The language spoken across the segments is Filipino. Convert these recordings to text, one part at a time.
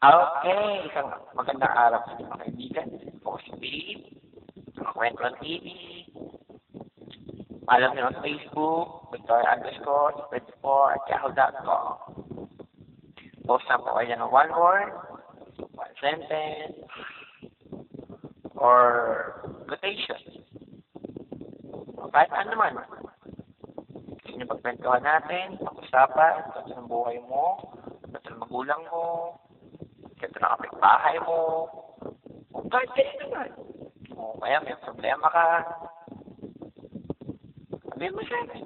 Okay, isang magandang araw sa mga kaibigan. Ako si Dave, mga kwento ng TV. Follow me on Facebook, Victoria_24@yahoo.com. Post na po kayo ng one word, one sentence, or quotation. Kahit ano naman. Gusto nyo pagkwentuhan natin, pag-usapan, kwento ng buhay mo, kwento ng magulang mo, kwento ng kapitbahay mo, o kahit kayo naman. O kaya may problema ka, sabihin mo sa akin.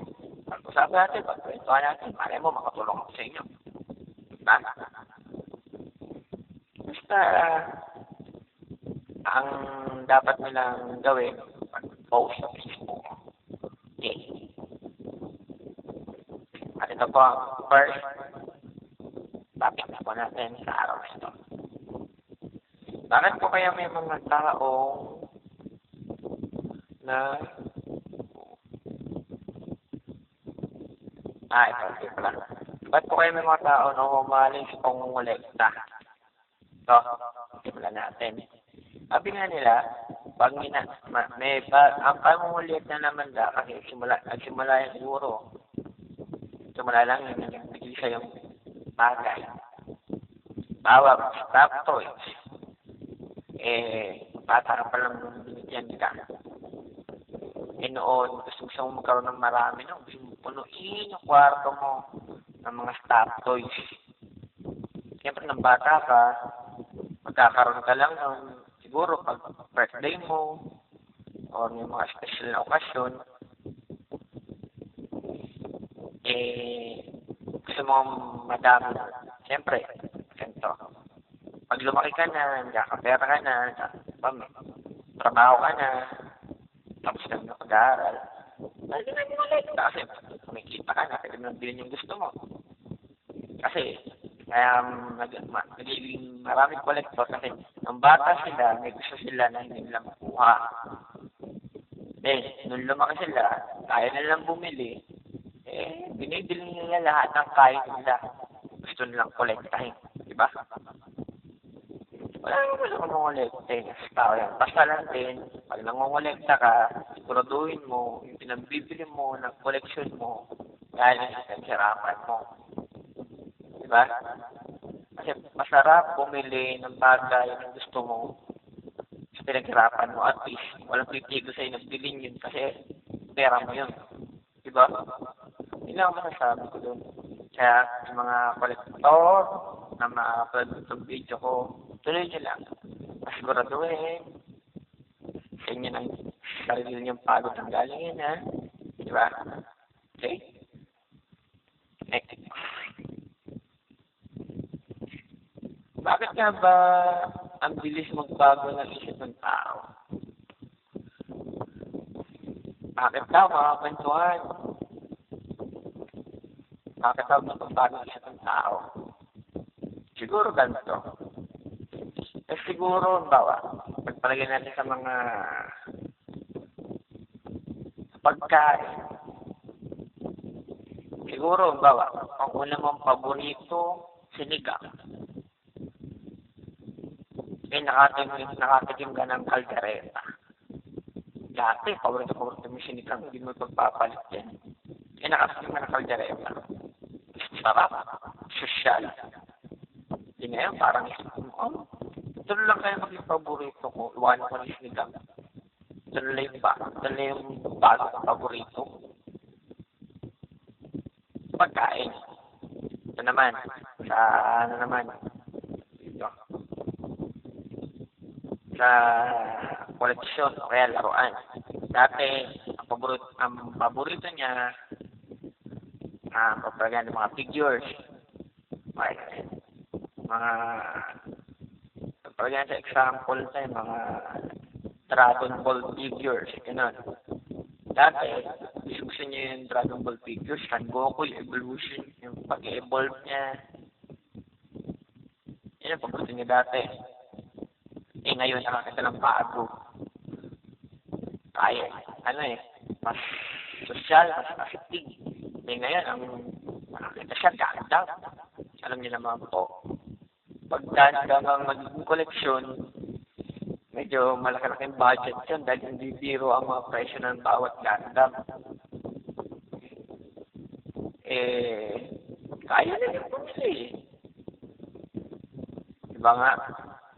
Pag-usapan natin, pagkwentuhan natin, malay mo, makatulong ako sa inyo. Diba? Basta, ang dapat nilang gawin, pag-post sa Facebook. Okay. At ito po ang first topic na po natin sa araw na ito. Bakit po kaya may mga tao na ito pala. Bakit po kaya may mga tao na humaling sa pangungulekta? Ito, simulan natin. Sabi nga nila, pag ang pangungulekta naman kasi nagsimula yung siguro. Simula lang yung nag-isa yung bagay. Bawang stop toys. Bata ka palang binigyan ka. Noon, gusto mo magkaroon ng marami, no? Gusto mo punuin yung kwarto mo ng mga stop toys. Siyempre, ng bata ka, magkakaroon ka lang ng, siguro, pag birthday mo, o may mga special na okasyon, gusto mo madami. Siyempre, ganito. Pag lumaki ka na, nakakapera ka na, trabaho ka na, tapos ka na pag-aaral, lagi na mo ulit. Kasi kumikita ka na, pwede mo bilhin yung gusto mo. Kasi, kaya nagiging maraming collector kasi ang bata sila, may gusto sila na hindi nila makuha. Then, nung lumaki sila, kaya nilang bumili, binibili nila lahat ng kaya nila. Gusto nilang kolektahin. Diba? Wala naman gusto mangolekta sa tao yan. Basta lang din, pag nangongolekta ka, siguraduhin mo, yung pinagbibili mo ng koleksyon mo, dahil sa hirapan mo. Diba? Kasi masarap bumili ng bagay na gusto mo sa pinaghirapan mo. At least, walang pipigil sa'yo na bilhin yun kasi pera mo yun. Diba? Yun lang masasabi ko dun. Kaya yung mga kolektor na ma-upload itong video ko, tuloy nyo lang. Masiguraduhin sa inyo ng sarili niyong pagod ang galingin, ha? Diba? Okay? Next. Bakit nga ba ang bilis magbago ng isip ng tao? Bakit daw, mga kwentuhan? Bakit daw magbago ng isip ng tao? Siguro ganito. Siguro, pagpalagay natin sa mga pagkain. Siguro, ang una mong paborito, sinigang. Nakatikim ka ng kaldereta. Dati, paborito mo sinigang, hindi mo pagpapalit yan. Nakatikim ka ng kaldereta. Sarap. Sosyal. Hindi ngayon, parang ito lang kayo maging paborito ko. Iwanan ko ng sinigang. Ito na yung bago ng paborito. Pagkain. Ito naman. Dito. Sa koleksyon o kaya laruan. Dati, ang paborito niya, kapag mga figures. Kapag sa example tayo, mga Dragon Ball figures, gano'n. Dati, gusto niya yung Dragon Ball figures, Son Goku, yung evolution, yung pag-evolve niya. Yan ang paborito niya dati. Ngayon, nakakita ng bago. Kaya, mas sosyal, mas astig. Ngayon, ang nakakita siya, ganda. Alam niyo naman po, Pag Gundam ang magiging koleksyon, medyo malaki-laking budget yun dahil hindi biro ang mga presyo ng bawat Gundam. Kaya na yung bumili. Diba nga?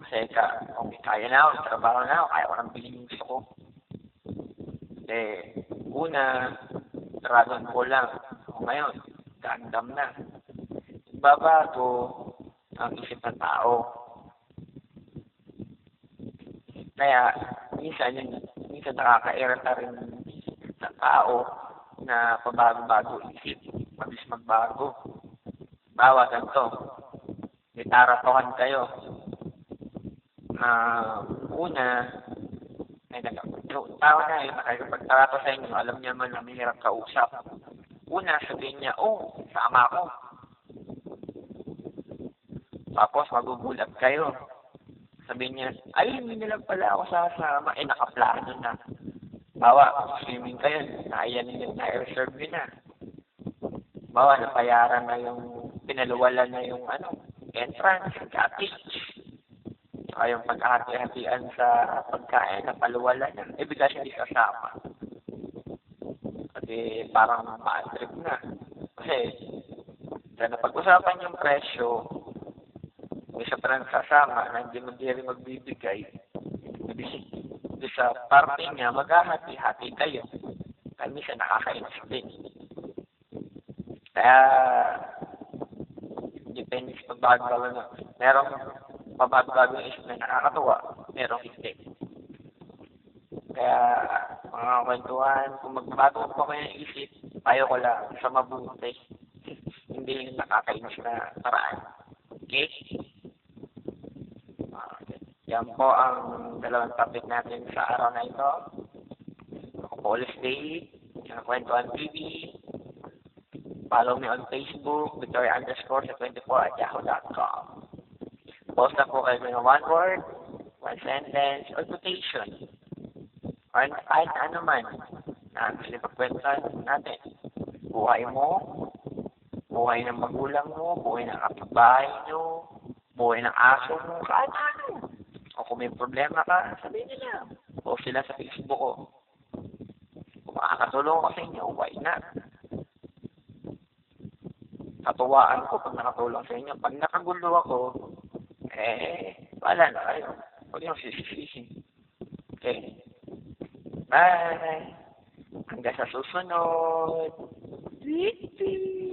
Kasi kung kaya na ako, trabaho na ako, kaya ko nang bilhin yung gusto ko. Una, Dragon Ball lang. Ngayon, Gundam na. Babago ang isip ng tao. Kaya, minsan nakaka-irita rin sa tao na pabago-bago isip, mabilis magbago. Bawa ganito, may taratohan kayo. Una, yung tao na yun, nakikipagtarato sa inyo, alam niya man na may hirap kausap. Una, sabihin niya, sama ko. Tapos, magugulat kayo. Sabihin niya, hindi na lang pala ako sasama. Nakaplano na. Bawa, swimming kayo, na-reserve nyo na. Bawa, napayaran na yung, pinaluwalan na yung, entrance, cottage. Saka yung pagkahati-hatian sa pagkain, napaluwalan na. Bigla siya hindi sasama. Kasi parang ma-trip na. Kasi, na napag-usapan yung presyo, isa pa lang sasama na hindi rin magbibigay. Sa parte niya, maghahati-hati kayo. Kaya minsan nakakainis din. Kaya, depende sa pagbago na. Merong pabago-bago yung isip na nakakatuwa, merong hindi. Kaya, mga kwentuhan, kung magbabago po kayo ng isip, payo ko lang sa mabuti. Hindi yung nakakainis na paraan. Okay? Yan po ang dalawang topic natin sa araw na ito. Ako po ulit Dave, yung Kwentuhan TV. Follow me on Facebook, Victoria_24 24@yahoo.com. Post na po kayo ng one word, one sentence, or quotation. Or kahit ano man na gusto ipagkwentuhan natin. Buhay mo, buhay ng magulang mo, buhay ng kapitbahay nyo, buhay ng aso mo, kahit ano. O kung may problema ka, sabihin nila. Post sila sa Facebook ko. Kung makakatulong ko sa inyo, why not? Katuwaan ko pag nakatulong sa inyo. Pag nakagulo ako, wala na kayo. Huwag yung sisisihin. Okay. Bye! Hanggang sa susunod. Tweet, tweet.